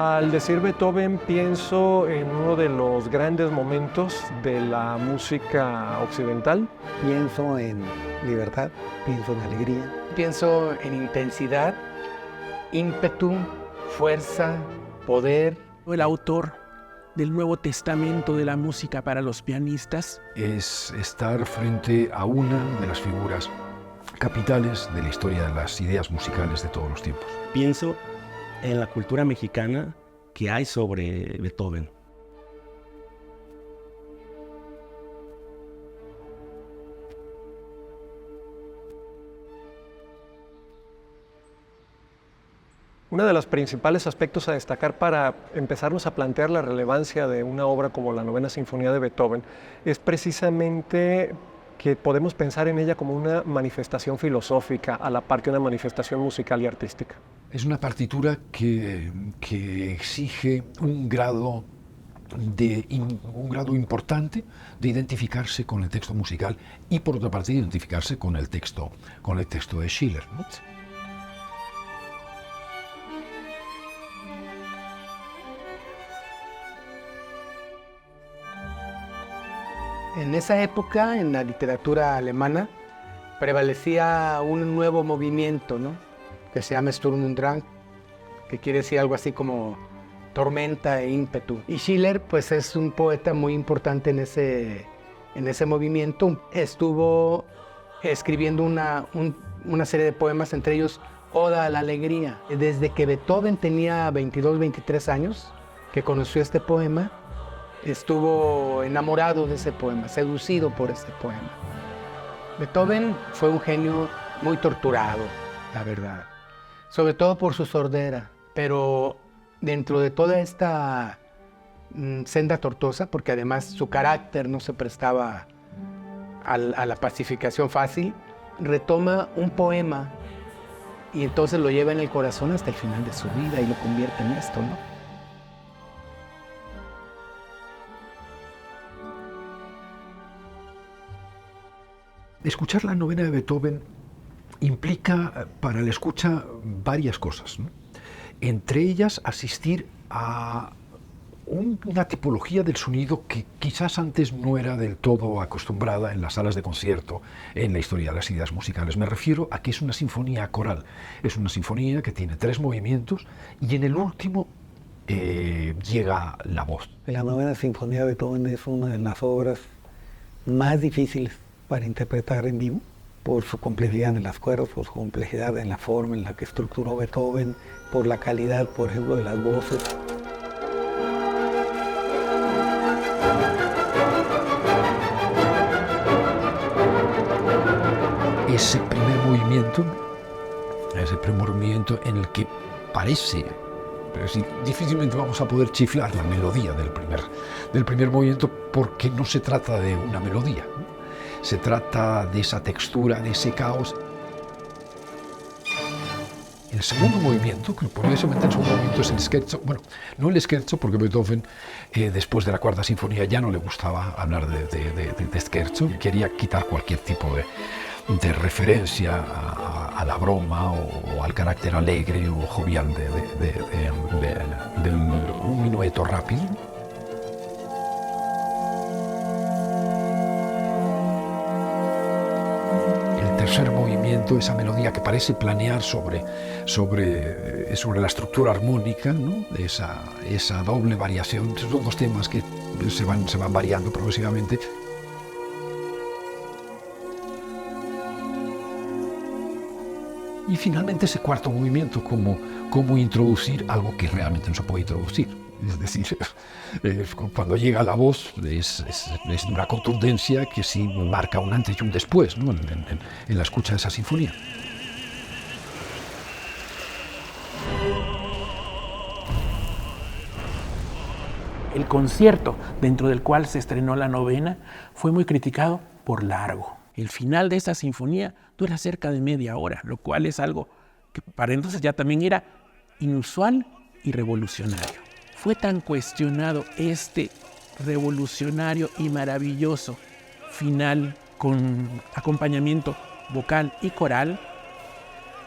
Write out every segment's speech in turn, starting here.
Al decir Beethoven, pienso en uno de los grandes momentos de la música occidental. Pienso en libertad, pienso en alegría. Pienso en intensidad, ímpetu, fuerza, poder. El autor del Nuevo Testamento de la música para los pianistas. Es estar frente a una de las figuras capitales de la historia de las ideas musicales de todos los tiempos. Pienso en la cultura mexicana que hay sobre Beethoven. Uno de los principales aspectos a destacar para empezarnos a plantear la relevancia de una obra como la Novena Sinfonía de Beethoven es precisamente que podemos pensar en ella como una manifestación filosófica a la par que una manifestación musical y artística. Es una partitura que exige un grado importante de identificarse con el texto musical y, por otra parte, identificarse con el texto de Schiller, ¿no? En esa época, en la literatura alemana, prevalecía un nuevo movimiento, ¿no?, que se llama Sturm und Drang, que quiere decir algo así como tormenta e ímpetu. Y Schiller, pues, es un poeta muy importante en ese movimiento. Estuvo escribiendo una serie de poemas, entre ellos Oda a la Alegría. Desde que Beethoven tenía 22, 23 años, que conoció este poema, estuvo enamorado de ese poema, seducido por ese poema. Beethoven fue un genio muy torturado, la verdad, sobre todo por su sordera, pero dentro de toda esta senda tortuosa, porque además su carácter no se prestaba a la pacificación fácil, retoma un poema y entonces lo lleva en el corazón hasta el final de su vida y lo convierte en esto, ¿no? Escuchar la novena de Beethoven implica para el escucha varias cosas, ¿no? Entre ellas asistir a una tipología del sonido que quizás antes no era del todo acostumbrada en las salas de concierto en la historia de las ideas musicales. Me refiero a que es una sinfonía coral. Es una sinfonía que tiene 3 movimientos y en el último llega la voz. La Novena Sinfonía de Beethoven es una de las obras más difíciles para interpretar en vivo, por su complejidad en las cuerdas, por su complejidad en la forma en la que estructuró Beethoven, por la calidad, por ejemplo, de las voces. Ese primer movimiento en el que parece, pero sí, difícilmente vamos a poder chiflar la melodía del primer movimiento, porque no se trata de una melodía, ¿no? Se trata de esa textura, de ese caos. El segundo movimiento, que curiosamente el segundo movimiento es el scherzo, bueno, no el scherzo, porque Beethoven, después de la cuarta sinfonía, ya no le gustaba hablar de scherzo, quería quitar cualquier tipo de referencia a la broma o al carácter alegre o jovial de un minueto rápido. Tercer movimiento, esa melodía que parece planear sobre la estructura armónica, ¿no? esa doble variación. Son 2 temas que se van variando progresivamente. Y finalmente ese cuarto movimiento, cómo introducir algo que realmente no se puede introducir. Es decir, cuando llega la voz es una contundencia que sí marca un antes y un después, ¿no? en la escucha de esa sinfonía. El concierto dentro del cual se estrenó la novena fue muy criticado por largo. El final de esa sinfonía dura cerca de media hora, lo cual es algo que para entonces ya también era inusual y revolucionario. Fue tan cuestionado este revolucionario y maravilloso final con acompañamiento vocal y coral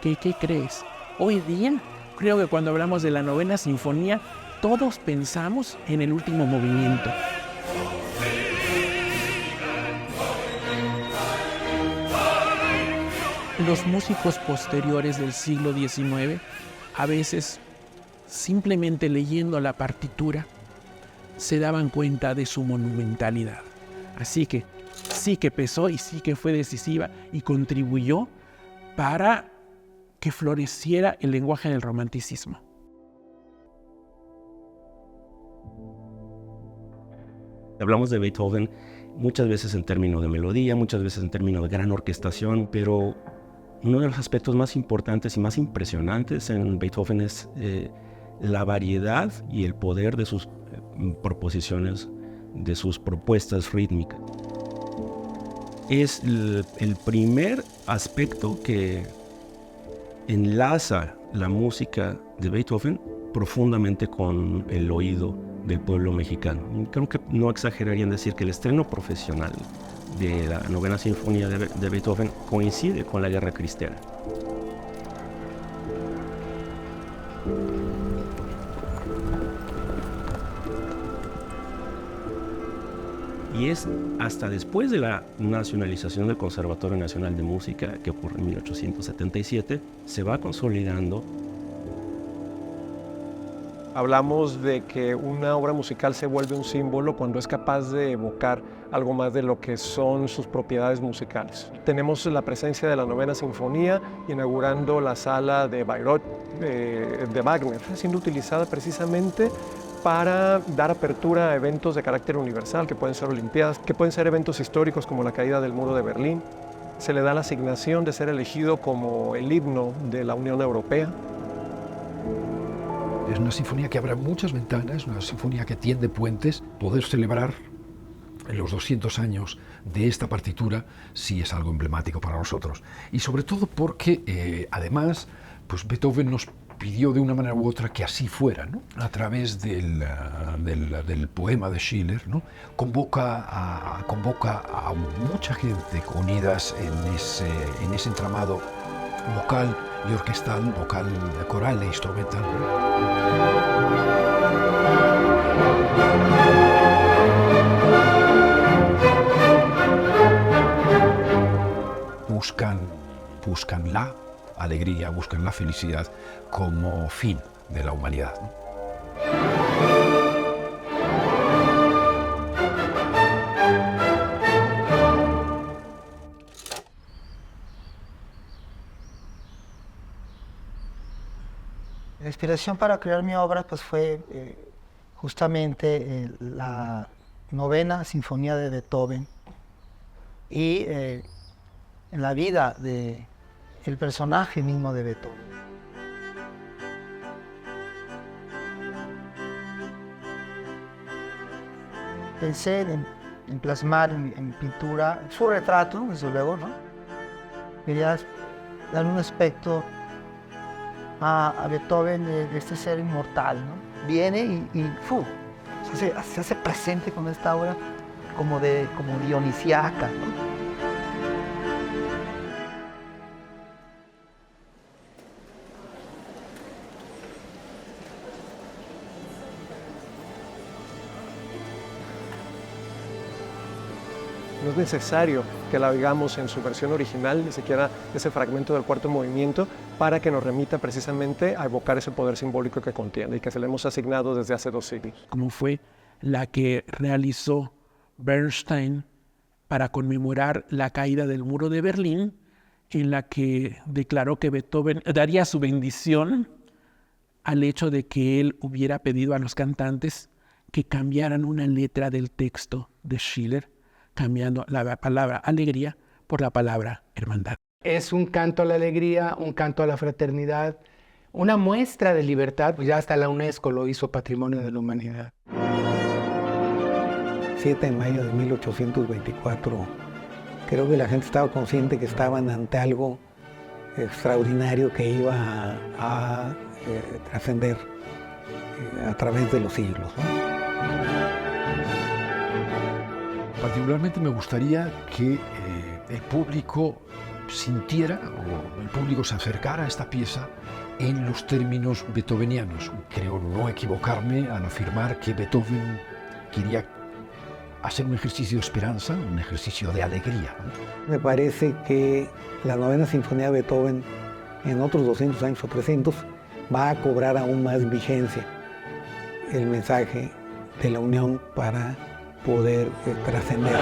que, ¿qué crees? Hoy día creo que cuando hablamos de la novena sinfonía todos pensamos en el último movimiento. Los músicos posteriores del siglo XIX, a veces simplemente leyendo la partitura, se daban cuenta de su monumentalidad. Así que sí que pesó y sí que fue decisiva y contribuyó para que floreciera el lenguaje del romanticismo. Hablamos de Beethoven muchas veces en términos de melodía, muchas veces en términos de gran orquestación, pero uno de los aspectos más importantes y más impresionantes en Beethoven es la variedad y el poder de sus proposiciones, de sus propuestas rítmicas. Es el primer aspecto que enlaza la música de Beethoven profundamente con el oído del pueblo mexicano. Creo que no exageraría en decir que el estreno profesional de la Novena Sinfonía de Beethoven coincide con la Guerra Cristiana. Y es hasta después de la nacionalización del Conservatorio Nacional de Música, que ocurre en 1877, se va consolidando. Hablamos de que una obra musical se vuelve un símbolo cuando es capaz de evocar algo más de lo que son sus propiedades musicales. Tenemos la presencia de la Novena Sinfonía inaugurando la sala de Bayreuth de Wagner, siendo utilizada precisamente para dar apertura a eventos de carácter universal, que pueden ser olimpiadas, que pueden ser eventos históricos como la caída del muro de Berlín. Se le da la asignación de ser elegido como el himno de la Unión Europea. Es una sinfonía que abre muchas ventanas, una sinfonía que tiende puentes. Poder celebrar en los 200 años de esta partitura sí es algo emblemático para nosotros. Y sobre todo porque, además, pues Beethoven nos pidió de una manera u otra que así fuera, ¿no? A través del poema de Schiller, ¿no? Convoca a mucha gente unidas en ese entramado vocal y orquestal, vocal, coral e instrumental, ¿no? Buscan la alegría, buscan la felicidad como fin de la humanidad, ¿no? La inspiración para crear mi obra pues, fue justamente la Novena Sinfonía de Beethoven y en la vida del personaje mismo de Beethoven. Pensé en plasmar en mi pintura su retrato, desde luego, ¿no? Quería dar un aspecto a Beethoven de este ser inmortal, ¿no? Viene y se hace presente con esta obra como dionisiaca, ¿no? No es necesario que la oigamos en su versión original, ni siquiera ese fragmento del cuarto movimiento, para que nos remita precisamente a evocar ese poder simbólico que contiene y que se le hemos asignado desde hace 2 siglos. Como fue la que realizó Bernstein para conmemorar la caída del muro de Berlín, en la que declaró que Beethoven daría su bendición al hecho de que él hubiera pedido a los cantantes que cambiaran una letra del texto de Schiller, cambiando la palabra alegría por la palabra hermandad. Es un canto a la alegría, un canto a la fraternidad, una muestra de libertad, pues ya hasta la UNESCO lo hizo Patrimonio de la Humanidad. 7 de mayo de 1824, creo que la gente estaba consciente que estaban ante algo extraordinario que iba a trascender a través de los siglos, ¿no? Particularmente me gustaría que el público sintiera o el público se acercara a esta pieza en los términos beethovenianos. Creo no equivocarme al afirmar que Beethoven quería hacer un ejercicio de esperanza, un ejercicio de alegría, ¿no? Me parece que la novena sinfonía de Beethoven en otros 200 años o 300 va a cobrar aún más vigencia el mensaje de la unión para poder trascender.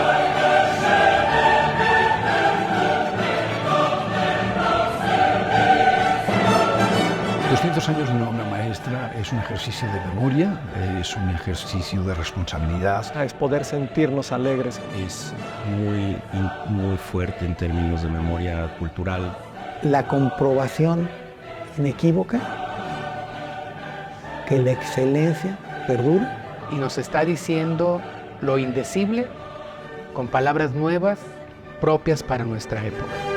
200 años de una obra maestra es un ejercicio de memoria, es un ejercicio de responsabilidad. Es poder sentirnos alegres. Es muy fuerte en términos de memoria cultural. La comprobación inequívoca que la excelencia perdura. Y nos está diciendo lo indecible con palabras nuevas propias para nuestra época.